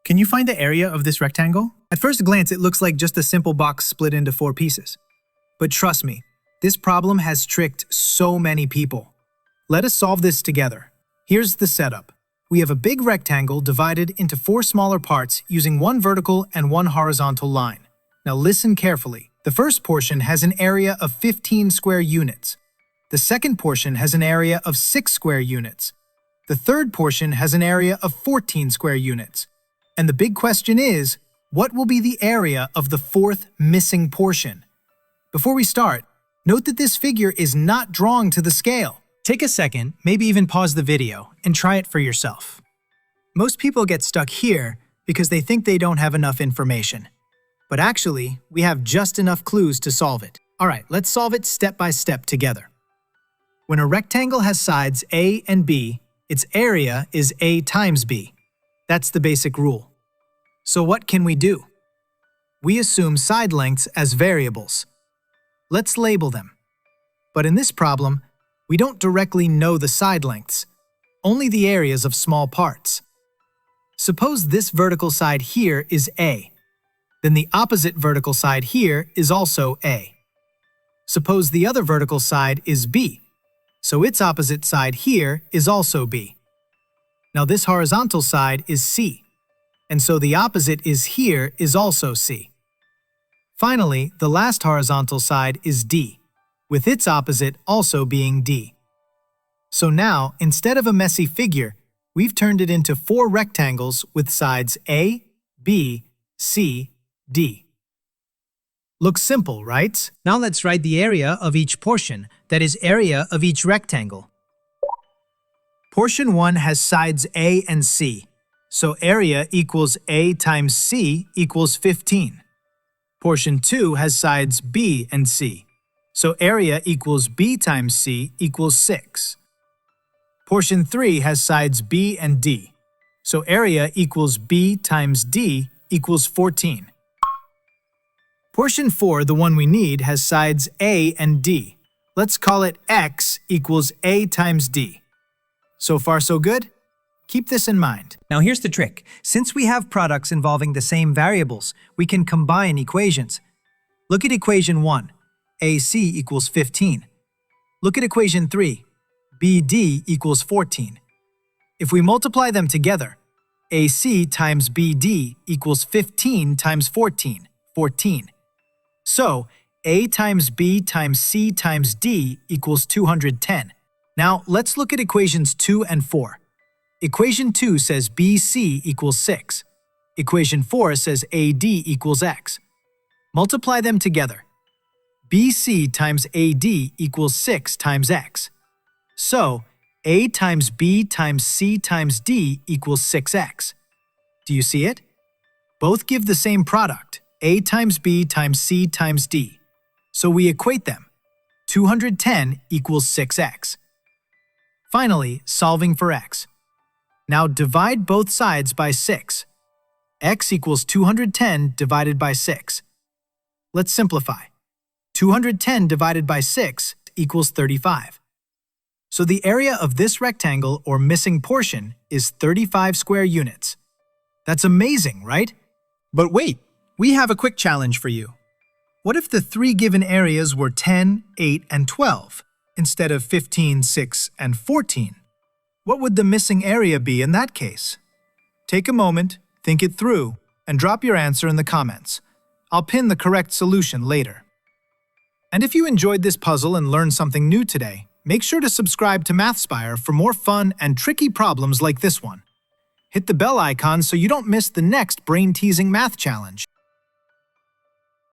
Can you find the area of this rectangle? At first glance, it looks like just a simple box split into 4 pieces. But trust me, this problem has tricked so many people. Let us solve this together. Here's the setup. We have a big rectangle divided into 4 smaller parts using 1 vertical and 1 horizontal line. Now listen carefully. The first portion has an area of 15 square units. The second portion has an area of 6 square units. The third portion has an area of 14 square units. And the big question is, what will be the area of the 4th missing portion? Before we start, note that this figure is not drawn to the scale. Take a second, maybe even pause the video, and try it for yourself. Most people get stuck here because they think they don't have enough information. But actually, we have just enough clues to solve it. Alright, let's solve it step by step together. When a rectangle has sides A and B, its area is A times B. That's the basic rule. So what can we do? We assume side lengths as variables. Let's label them. But in this problem, we don't directly know the side lengths, only the areas of small parts. Suppose this vertical side here is A. Then the opposite vertical side here is also A. Suppose the other vertical side is B, so its opposite side here is also B. Now this horizontal side is C, and so the opposite is here is also C. Finally, the last horizontal side is D, with its opposite also being D. So now, instead of a messy figure, we've turned it into 4 rectangles with sides A, B, C, D. Looks simple, right? Now let's write the area of each portion, that is, area of each rectangle. Portion 1 has sides A and C, so area equals A times C equals 15. Portion 2 has sides B and C, so area equals B times C equals 6. Portion 3 has sides B and D, so area equals B times D equals 14. Portion 4, the one we need, has sides A and D. Let's call it X equals A times D. So far so good? Keep this in mind. Now here's the trick. Since we have products involving the same variables, we can combine equations. Look at equation 1, AC equals 15. Look at equation 3, BD equals 14. If we multiply them together, AC times BD equals 15 times 14, 14. So, A times B times C times D equals 210. Now, let's look at equations 2 and 4. Equation 2 says BC equals 6. Equation 4 says AD equals X. Multiply them together. BC times AD equals 6 times X. So, A times B times C times D equals 6X. Do you see it? Both give the same product, A times B times C times D. So we equate them. 210 equals 6X. Finally, solving for X. Now divide both sides by 6. X equals 210 divided by 6. Let's simplify. 210 divided by 6 equals 35. So the area of this rectangle or missing portion is 35 square units. That's amazing, right? But wait, we have a quick challenge for you. What if the 3 given areas were 10, 8, and 12, instead of 15, 6, and 14? What would the missing area be in that case? Take a moment, think it through, and drop your answer in the comments. I'll pin the correct solution later. And if you enjoyed this puzzle and learned something new today, make sure to subscribe to Mathspire for more fun and tricky problems like this one. Hit the bell icon so you don't miss the next brain-teasing math challenge.